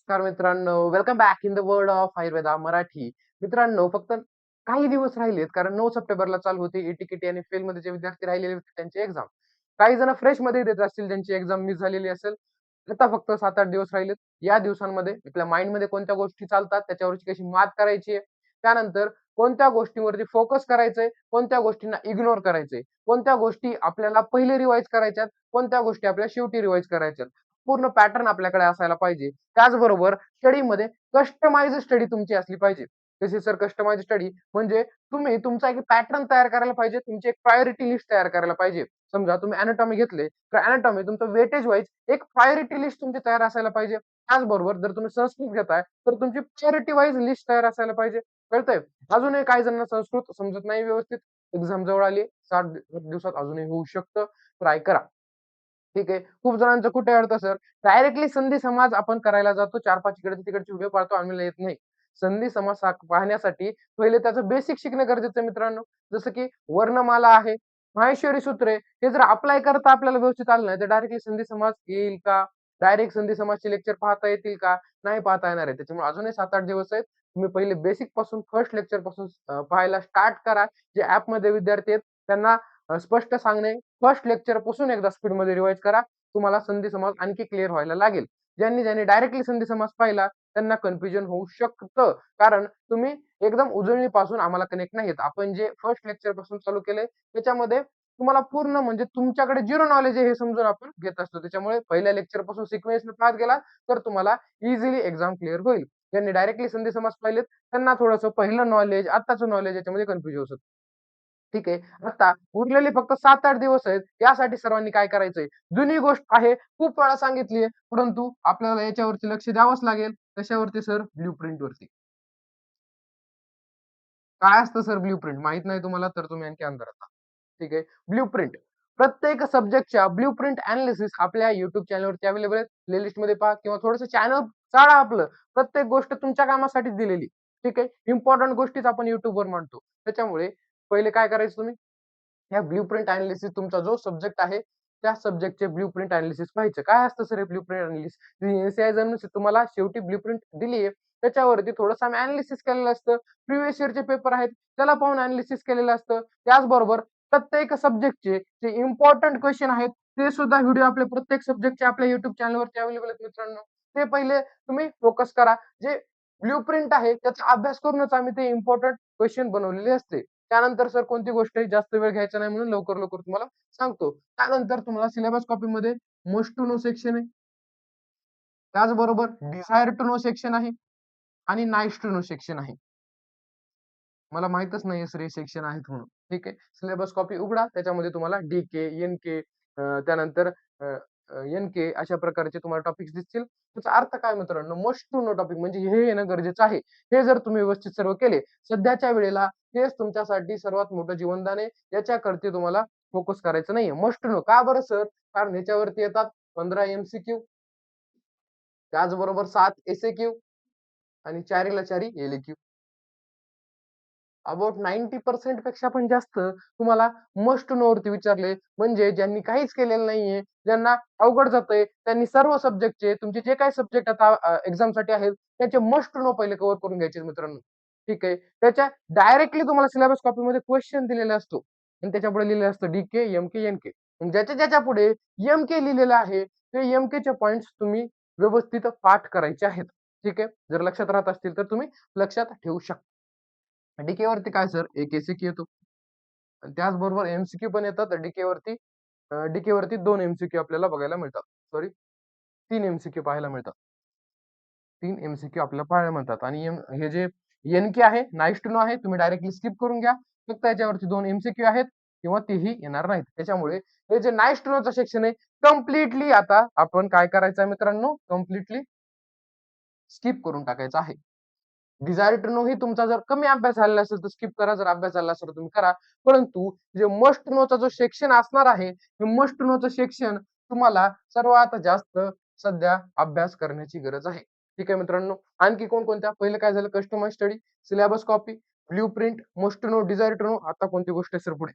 नमस्कार मित्रांनो, welcome back in the world of Ayurveda Marathi. मित्रांनो, फक्त काही दिवस राहिलेत कारण 9 सप्टेंबरला चालू होते ई-टी-के-टी आणि फेलमध्ये जे विद्यार्थी राहिलेले होते त्यांची एक्झाम. काही जण फ्रेशमध्ये देत असतील ज्यांची एक्झाम मिस झालेली असेल. आता फक्त 7-8 दिवस राहिलेत. या दिवसांमध्ये आपल्या माइंडमध्ये कोणत्या गोष्टी चालतात, त्याच्यावरची कशी मात करायची आहे, त्यानंतर कोणत्या गोष्टींवरती फोकस करायचंय, कोणत्या गोष्टींना इग्नोर करायचंय, कोणत्या गोष्टी आपल्याला पहिले रिवाईज करायच्यात, कोणत्या गोष्टी आपल्याला शेवटी रिवाईज करायच्यात. पूर्ण पॅटर्न आपल्याकडे असायला पाहिजे. त्याचबरोबर स्टडीमध्ये कस्टमाइज्ड स्टडी तुमची असली पाहिजे. कशी सर कस्टमाइज्ड स्टडी? म्हणजे तुम्ही तुमचा एक पॅटर्न तयार करायला पाहिजे. तुमची एक प्रायोरिटी लिस्ट तयार करायला पाहिजे. समजा तुम्ही एनाटॉमी घेतले, तर एनाटॉमी तुमचं वेटेज वाईज एक प्रायोरिटी लिस्ट तुमची तयार असायला पाहिजे. त्याचबरोबर जर तुम्ही संस्कृत घेताय, तर तुमची प्रायोरिटी वाईज लिस्ट तयार असायला पाहिजे. कळतंय? अजूनही काही जणांना संस्कृत समजत नाही व्यवस्थित. एक्झाम जवळ आली. 7 दिवसात अजूनही होऊ शकतं. ट्राय करा. ठीक आहे. खूप जणांचं कुठे अडतं सर, डायरेक्टली संधी समाज आपण करायला जातो. 4-5 इकडचे तिकडचे व्हिडिओ पाहतो आम्हाला येत नाही. संधी समाज पाहण्यासाठी पहिले त्याचं बेसिक शिकणं गरजेचं आहे मित्रांनो. जसं की वर्णमाला आहे, माहेश्वरी सूत्रे हे जर अप्लाय करता आपल्याला व्यवस्थित आलं नाही, तर डायरेक्टली संधी समाज येईल का? डायरेक्ट संधी समाजचे लेक्चर पाहता येतील का? नाही पाहता येणार आहे. त्याच्यामुळे अजूनही 7-8 दिवस आहेत. तुम्ही पहिले बेसिक पासून फर्स्ट लेक्चर पासून पाहायला स्टार्ट करा. जे ॲपमध्ये विद्यार्थी आहेत त्यांना स्पष्ट सांगणे फर्स्ट लेक्चर पासून एकदा स्पीडमध्ये रिवाईज करा. तुम्हाला संधी समाज आणखी क्लिअर व्हायला लागेल. ज्यांनी डायरेक्टली संधी समाज पाहिला त्यांना कन्फ्युजन होऊ शकतं. कारण तुम्ही एकदम उजळणीपासून आम्हाला कनेक्ट नाही आहेत. आपण जे फर्स्ट लेक्चर पासून चालू केलंय त्याच्यामध्ये तुम्हाला पूर्ण म्हणजे तुमच्याकडे झिरो नॉलेज आहे हे समजून आपण घेत असतो. त्याच्यामुळे पहिल्या लेक्चर पासून सिक्वेन्सने पाहत गेला तर तुम्हाला इझिली एक्झाम क्लिअर होईल. ज्यांनी डायरेक्टली संधी समाज पाहिलेत त्यांना थोडंसं पहिलं नॉलेज, आत्ताचं नॉलेज याच्यामध्ये कन्फ्युज होऊ शकतं. ठीक आहे. आता उरलेले फक्त 7-8 दिवस आहेत. यासाठी सर्वांनी काय करायचंय? जुनी गोष्ट आहे, खूप वेळा सांगितली आहे, परंतु आपल्याला याच्यावरती लक्ष द्यावंच लागेल. कशावरती सर? ब्लूप्रिंट वरती. काय असतं सर ब्लूप्रिंट? माहीत नाही तुम्हाला तर तुम्ही आणखी अंधारात आहात. ठीक आहे. ब्लूप्रिंट. प्रत्येक सब्जेक्टच्या ब्लूप्रिंट एनालिसिस आपल्या YouTube चॅनलवरती अवेलेबल आहे. प्लेलिस्टमध्ये पहा किंवा थोडंसं चॅनल चाळा आपलं. प्रत्येक गोष्ट तुमच्या कामासाठीच दिलेली. ठीक आहे. इम्पोर्टंट गोष्टीच आपण YouTubeवर मांडतो. त्याच्यामुळे पहिले काय करायचं तुम्ही? ह्या ब्लूप्रिंट एनालिसिस तुमचा जो सब्जेक्ट आहे, त्या सब्जेक्टचे ब्लूप्रिंट एनालिसिस पाहायचं. काय असतं सर हे ब्लूप्रिंट एनालिसिस? एन-सी-आय तुम्हाला शेवटी ब्लूप्रिंट दिली आहे. त्याच्यावरती थोडंसं आम्ही एनालिसिस केलेलं असतं. प्रिव्हियस इयरचे पेपर आहेत, त्याला पाहून एनालिसिस केलेलं असतं. त्याचबरोबर प्रत्येक सब्जेक्टचे जे इम्पोर्टंट क्वेश्चन आहेत, ते सुद्धा व्हिडिओ आपल्या प्रत्येक सब्जेक्टचे आपल्या YouTube चॅनलवरती अवेलेबल आहेत मित्रांनो. ते पहिले तुम्ही फोकस करा. जे ब्लूप्रिंट आहे त्याचा अभ्यास करूनच आम्ही ते इम्पोर्टंट क्वेश्चन बनवलेले असते. त्यानंतर सर कोणती गोष्ट जास्त वेळ घ्यायचा नाही म्हणून लवकर तुम्हाला सांगतो. त्यानंतर तुम्हाला सिलेबस कॉपीमध्ये मोस्ट टू नो सेक्शन आहे. त्याचबरोबर डिझायर टू नो सेक्शन आहे आणि नाईस टू नो सेक्शन आहे. मला माहीतच नाहीये सर हे सेक्शन आहेत म्हणून. ठीक आहे. सिलेबस कॉपी उघडा. त्याच्यामध्ये तुम्हाला डी-के, एन-के त्यानंतर अ, एन-के अशा प्रकारचे तुम्हाला टॉपिक्स दिसतील. त्याचा अर्थ काय मित्रांनो? मस्ट टू नो टॉपिक म्हणजे हे येणं गरजेचं आहे. हे जर तुम्ही व्यवस्थित सर्व केले, सध्याच्या वेळेला हेच तुमच्यासाठी सर्वात मोठं जीवनदान आहे. याच्याकरती तुम्हाला फोकस करायचं नाहीये. Must to know. का बरं सर? कारण ह्याच्यावरती येतात 15 एम-सी-क्यू त्याचबरोबर 7 एस-ए-क्यू आणि 4ला 4 एल-ए-क्यू. अबाउट 90% पेक्षा पण जास्त तुम्हाला मस्ट नो वरती विचारले. म्हणजे ज्यांनी काहीच केलेलं नाहीये, ज्यांना अवघड जातंय, त्यांनी सर्व सब्जेक्टचे तुमचे जे काही सब्जेक्ट आता एक्झामसाठी आहेत, त्याचे मस्ट नो पहिले कव्हर करून घ्यायचे मित्रांनो. ठीक आहे. त्याच्या डायरेक्टली तुम्हाला सिलेबस कॉपीमध्ये क्वेश्चन दिलेला असतो आणि त्याच्यापुढे लिहिलेलं असतं डी-के, एम-के, एन-के. ज्याच्या पुढे एम-के लिहिलेलं आहे, ते एम-केचे पॉइंट्स तुम्ही व्यवस्थित पाठ करायचे आहेत. ठीक आहे. जर लक्षात राहत असतील तर तुम्ही लक्षात ठेवू शकता. डी वरती काय सर? एक एम-सी-क्यू येतो. आणि त्याचबरोबर एम-सी-क्यू पण येतात. डी वरती 2 एम-सी-क्यू आपल्याला बघायला मिळतात. सॉरी 3 एम-सी-क्यू पाहायला मिळतात. 3 एम-सी-क्यू आपल्याला पाहायला मिळतात आणि हे जे एन-के आहे, नाईस टू नो आहे. तुम्ही डायरेक्टली स्किप करून घ्या. फक्त याच्यावरती 2 एम-सी-क्यू आहेत किंवा तेही येणार नाहीत. त्याच्यामुळे हे जे नाईस टू नोचं सेक्शन आहे, कंप्लीटली आता आपण काय करायचं आहे मित्रांनो? कंप्लीटली स्किप करून टाकायचं आहे. डिझायर टू नो ही तुमचा जर कमी अभ्यास झालेला असेल तर स्किप करा. जर अभ्यास झाला असेल तर तुम्ही करा. परंतु जे मस्ट नोचा जो सेक्शन असणार आहे, हे मस्ट नोचं सेक्शन तुम्हाला सर्वात जास्त सध्या अभ्यास करण्याची गरज आहे. ठीक आहे मित्रांनो. आणखी कोणकोणत्या? पहिलं काय झालं? Customise study, syllabus copy, blueprint, must know, desire to know. आता कोणती गोष्ट आहे सर पुढे?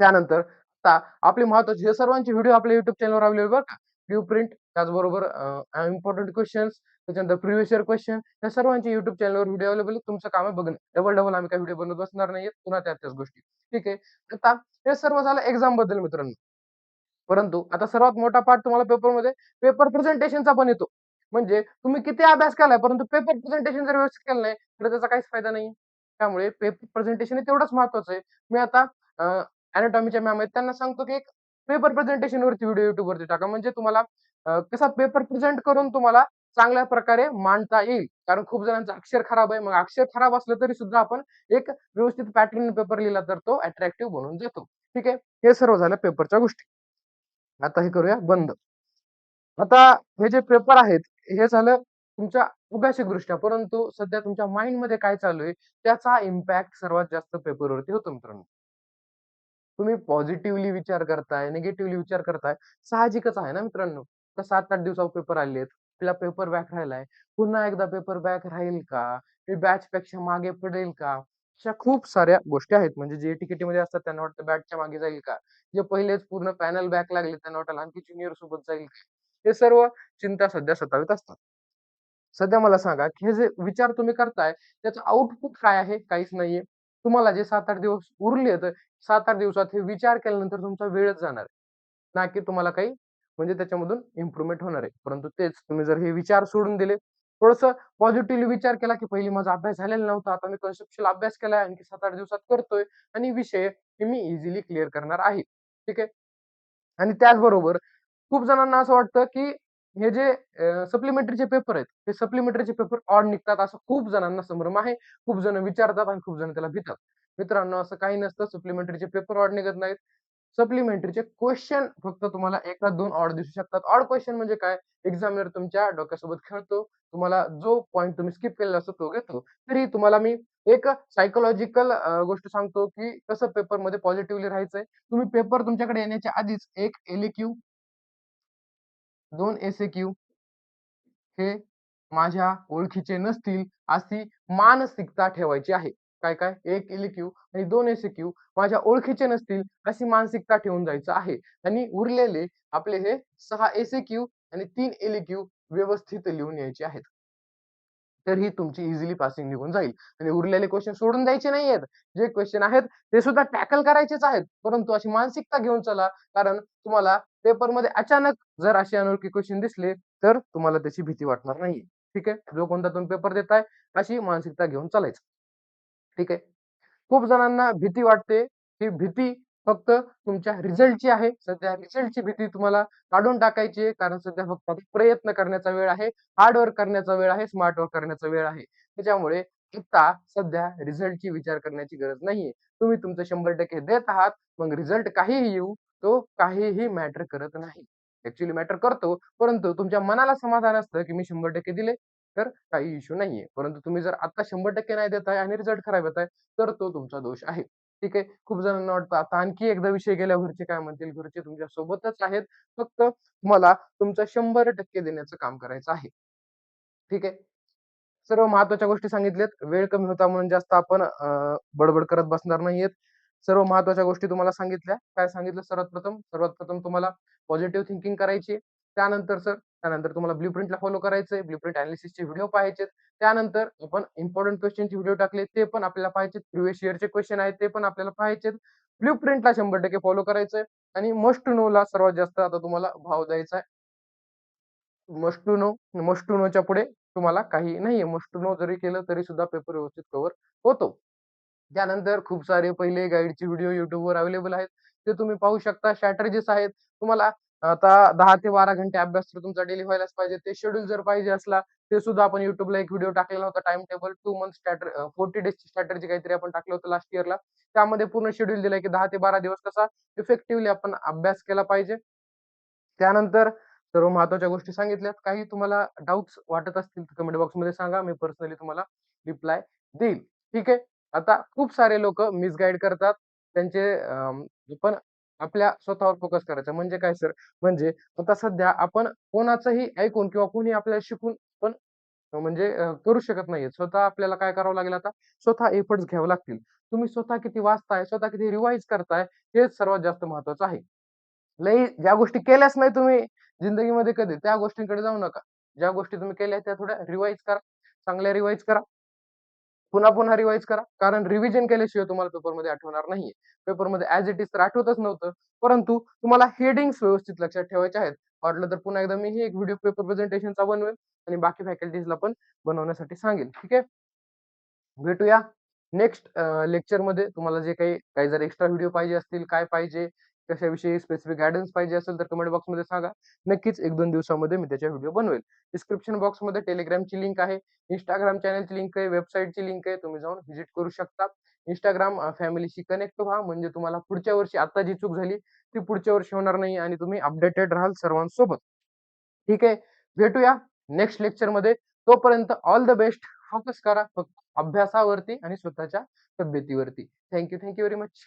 त्यानंतर आता आपले महत्त्वाचे हे सर्वांचे व्हिडिओ आपल्या YouTube चॅनलवर अवेलेबल बरं का. ब्लूप्रिंट त्याचबरोबर इम्पोर्टंट क्वेशन्स त्याच्यानंतर प्रिव्हियस इयर क्वेश्चन, या सर्वांचे YouTube चॅनलवर व्हिडिओ अवेलेबल आहेत. तुमचं काम आहे बघणं. डबल आम्ही काही व्हिडिओ बनवत बसणार नाहीयेत. पुन्हा त्याच गोष्टी. ठीक आहे. आता हे सर्व झालं एक्झाम बद्दल मित्रांनो. परंतु आता सर्वात मोठा पार्ट तुम्हाला पेपरमध्ये पेपर प्रेझेंटेशनचा पण येतो. म्हणजे तुम्ही किती अभ्यास केलाय, परंतु पेपर प्रेझेंटेशन जर व्यवस्थित केलं नाही, तर त्याचा काहीच फायदा नाही. त्यामुळे पेपर प्रेझेंटेशन हे तेवढंच महत्वाचं आहे. मी आता अॅनाटॉमीच्या मॅम आहेत त्यांना सांगतो, की एक पेपर प्रेझेंटेशनवरती व्हिडिओ YouTubeवरती टाका. म्हणजे तुम्हाला कसा पेपर प्रेझेंट करून तुम्हाला चांगल्या प्रकारे मांडता येईल. कारण खूप जणांचं अक्षर खराब आहे. मग अक्षर खराब असलं तरी सुद्धा आपण एक व्यवस्थित पॅटर्न पेपर लिहिला तर तो अट्रॅक्टिव्ह बनून जातो. ठीक आहे. हे सर्व झालं पेपरच्या गोष्टी. आता हे करूया बंद. आता हे जे पेपर आहेत, हे झालं तुमच्या अभ्यासिकदृष्ट्या. परंतु सध्या तुमच्या माइंडमध्ये काय चालू आहे, त्याचा इम्पॅक्ट सर्वात जास्त पेपरवरती होतो मित्रांनो. तुम्ही पॉझिटिव्हली विचार करताय, निगेटिव्हली विचार करताय, साहजिकच आहे ना मित्रांनो. तर 7-8 दिवसावर पेपर आलेत. आपला पेपर बॅक राहिलाय. पुन्हा एकदा पेपर बॅक राहील का? मी बॅचपेक्षा मागे पडेल का? अशा खूप साऱ्या गोष्टी आहेत. म्हणजे जे टी-के-टीमध्ये असतात त्यांना वाटतं बॅचच्या मागे जाईल का? जे पहिलेच पूर्ण पॅनल बॅक लागले त्यांना वाटेल आणखी ज्युनियर सोबत जाईल का? हे सर्व चिंता सध्या सतावीत असतात. सध्या मला सांगा, की हे जे विचार तुम्ही करताय, त्याचं आउटपुट काय आहे? काहीच नाहीये. तुम्हाला जे 7-8 दिवस उरलेत, 7-8 दिवसात हे विचार केल्यानंतर तुमचा वेळच जाणार आहे. ना की तुम्हाला काही म्हणजे त्याच्यामधून इम्प्रूव्हमेंट होणार आहे. परंतु तेच तुम्ही जर हे विचार सोडून दिले, थोडंसं पॉझिटिव्हली विचार केला, की पहिली माझा अभ्यास झालेला नव्हता. आता मी कन्सेप्च्युअल अभ्यास केलाय, आणखी 7-8 दिवसात करतोय आणि विषय हे मी इझिली क्लिअर करणार आहे. ठीक आहे. आणि त्याचबरोबर खूप जणांना असं वाटतं, की हे जे सप्लिमेंटरीचे पेपर आहेत, हे सप्लिमेंटरीचे पेपर ऑड निघतात असं खूप जणांना संभ्रम आहे. खूप जण विचारतात आणि खूप जण त्याला भितात. मित्रांनो असं काही नसतं. सप्लिमेंटरीचे पेपर ऑड निघत नाहीत. सप्लिमेंटरीचे क्वेश्चन फक्त तुम्हाला 1 का 2 ऑड दिसू शकतात. ऑड क्वेश्चन म्हणजे काय? एक्झामिनर तुमच्या डोक्यासोबत खेळतो. तुम्हाला जो पॉइंट तुम्ही स्किप केलेला असतो तो घेतो. तरी तुम्हाला मी एक सायकॉलॉजिकल गोष्ट सांगतो, की कसं पेपरमध्ये पॉझिटिव्हली राहायचंय. तुम्ही पेपर तुमच्याकडे येण्याच्या आधीच एक एल-क्यू, 2 एस-क्यू हे माझ्या ओळखीचे नसतील अशी मानसिकता ठेवायची आहे. काय? 1 एल-क्यू आणि 2 एस-क्यू माझ्या ओळखीचे नसतील अशी मानसिकता ठेवून जायचं आहे आणि उरलेले आपले हे 6 एस-क्यू आणि 3 एल-क्यू व्यवस्थित लिहून यायचे आहेत. तर ही तुमची इझिली पासिंग निघून जाईल आणि उरलेले क्वेश्चन सोडून द्यायचे नाहीयेत. जे क्वेश्चन आहेत ते सुद्धा टॅकल करायचेच आहेत. परंतु अशी मानसिकता घेऊन चला, कारण तुम्हाला पेपरमध्ये अचानक जर असे अनोळखी क्वेश्चन दिसले, तर तुम्हाला त्याची भीती वाटणार नाहीये. ठीक आहे. जो कोणता तुम्ही पेपर देताय, अशी मानसिकता घेऊन चालायचं. ठीक आहे. खूप जणांना भीती वाटते. ही भीती फक्त तुमच्या रिझल्टची आहे. सध्या रिझल्टची भीती तुम्हाला काढून टाकायची आहे. कारण सध्या फक्त आता प्रयत्न करण्याचा वेळ आहे. हार्ड वर्क करण्याचा वेळ आहे. स्मार्ट वर्क करण्याचा वेळ आहे. त्याच्यामुळे आता सध्या रिझल्टची विचार करण्याची गरज नाहीये. तुम्ही तुमचं 100% देत आहात. मग रिझल्ट काहीही येऊ, तो काहीही मॅटर करत नाही. ॲक्चुअली मॅटर करतो, परंतु तुमच्या मनाला समाधान असतं, की मी 100% दिले, तर काही इश्यू नाहीये. परंतु तुम्ही जर आता 100% नाही देत आहे आणि रिझल्ट खराब येत आहे, तर तो तुमचा दोष आहे. ठीक आहे. खूप जणांना वाटतं आता आणखी एकदा विषय गेल्यावर घरचे काय म्हणतील? घरचे तुमच्या सोबतच आहेत. फक्त तुम्हाला तुमचं 100% देण्याचं काम करायचं आहे. ठीक आहे. सर्व महत्त्वाच्या गोष्टी सांगितल्यात. वेळ कमी होता म्हणून जास्त आपण बडबड करत बसणार नाहीयेत. सर्व महत्त्वाच्या गोष्टी तुम्हाला सांगितल्या. काय सांगितलं सर्वात प्रथम तुम्हाला पॉझिटिव्ह थिंकिंग करायची. त्यानंतर तुम्हाला ब्लूप्रिंटला फॉलो करायचंय. ब्लूप्रिंट एनालिसिसचे व्हिडिओ पाहायचेत. त्यानंतर आपण इम्पोर्टंट क्वेश्चनचे व्हिडिओ टाकले ते पण आपल्याला पाहायचेत. प्रिव्हियस इयरचे क्वेश्चन आहेत ते पण आपल्याला पाहायचेत. ब्लूप्रिंटला 100% फॉलो करायचंय आणि मस्ट टू नोला सर्वात जास्त आता तुम्हाला भाव द्यायचा आहे. Must to know, must to नोच्या पुढे तुम्हाला काही नाहीये. मस्ट टू नो जरी केलं तरी सुद्धा पेपर व्यवस्थित कव्हर होतो. त्यानंतर खूप सारे पहिले गाईडचे व्हिडिओ YouTubeवर अवेलेबल आहेत. ते तुम्ही पाहू शकता. स्ट्रॅटेजीज आहेत. तुम्हाला आता 10 ते 12 घंटे अभ्यास तर तुमचा डेली व्हायलाच पाहिजे. ते शेड्यूल जर पाहिजे असला, ते सुद्धा आपण YouTubeला एक व्हिडिओ टाकलेला होता टाईम टेबल 2 मंथ 40 डेजची स्ट्रॅटेजी काहीतरी आपण टाकलं होतं लास्ट इयरला. त्यामध्ये पूर्ण शेड्यूल दिलाय, की 10 ते 12 दिवस कसा इफेक्टिव्हली आपण अभ्यास केला पाहिजे. त्यानंतर सर्व महत्त्वाच्या गोष्टी सांगितल्यात. काही तुम्हाला डाउट्स वाटत असतील तर कमेंट बॉक्समध्ये सांगा. मी पर्सनली तुम्हाला रिप्लाय देईल. ठीक आहे. आता खूप सारे लोकं मिसगाईड करतात. त्यांचे पण आपल्या स्वतःवर फोकस करायचा. म्हणजे काय सर? म्हणजे आता सध्या आपण कोणाचंही ऐकून किंवा कोणी आपल्याला शिकून पण म्हणजे करू शकत नाहीये. स्वतः आपल्याला काय करावं लागेल आता? स्वतः एफर्ट्स घ्यावे लागतील. तुम्ही स्वतः किती वाचताय, स्वतः किती रिवाईज करताय, हेच सर्वात जास्त महत्त्वाचं आहे. लई ज्या गोष्टी केल्याच नाही तुम्ही जिंदगीमध्ये कधी, त्या गोष्टींकडे जाऊ नका. ज्या गोष्टी तुम्ही केल्या त्या थोड्या रिवाईज करा. चांगल्या रिवाईज करा. पुन्हा रिवाईज करा. कारण रिव्हिजन केल्याशिवाय तुम्हाला पेपरमध्ये आठवणार नाहीये. पेपरमध्ये ॲज इट इज तर आठवतच नव्हतं. परंतु तुम्हाला हेडिंग्स व्यवस्थित लक्षात ठेवायच्या आहेत. वाटलं तर पुन्हा एकदा मीही एक व्हिडिओ पेपर प्रेझेंटेशनचा बनवेल आणि बाकी फॅकल्टीजला पण बनवण्यासाठी सांगेल. ठीक आहे. भेटूया नेक्स्ट लेक्चरमध्ये. तुम्हाला जे काही जर एक्स्ट्रा व्हिडिओ पाहिजे असतील, काय पाहिजे, कशाविषयी स्पेसिफिक गाईडन्स पाहिजे असेल तर कमेंट बॉक्समध्ये सांगा. नक्कीच 1-2 दिवसामध्ये मी त्याच्या व्हिडिओ बनवेल. डिस्क्रिप्शन बॉक्समध्ये टेलिग्रामची लिंक आहे, Instagram चॅनलची लिंक आहे, वेबसाईटची लिंक आहे. तुम्ही जाऊन व्हिजिट करू शकता. Instagram फॅमिलीशी कनेक्ट व्हा म्हणजे तुम्हाला पुढच्या वर्षी आता जी चूक झाली ती पुढच्या वर्षी होणार नाही आणि तुम्ही अपडेटेड राहाल सर्वांसोबत. ठीक आहे. भेटूया नेक्स्ट लेक्चरमध्ये. तोपर्यंत ऑल द बेस्ट. फोकस करा फक्त अभ्यासावरती आणि स्वतःच्या तब्येतीवरती. Thank you very much.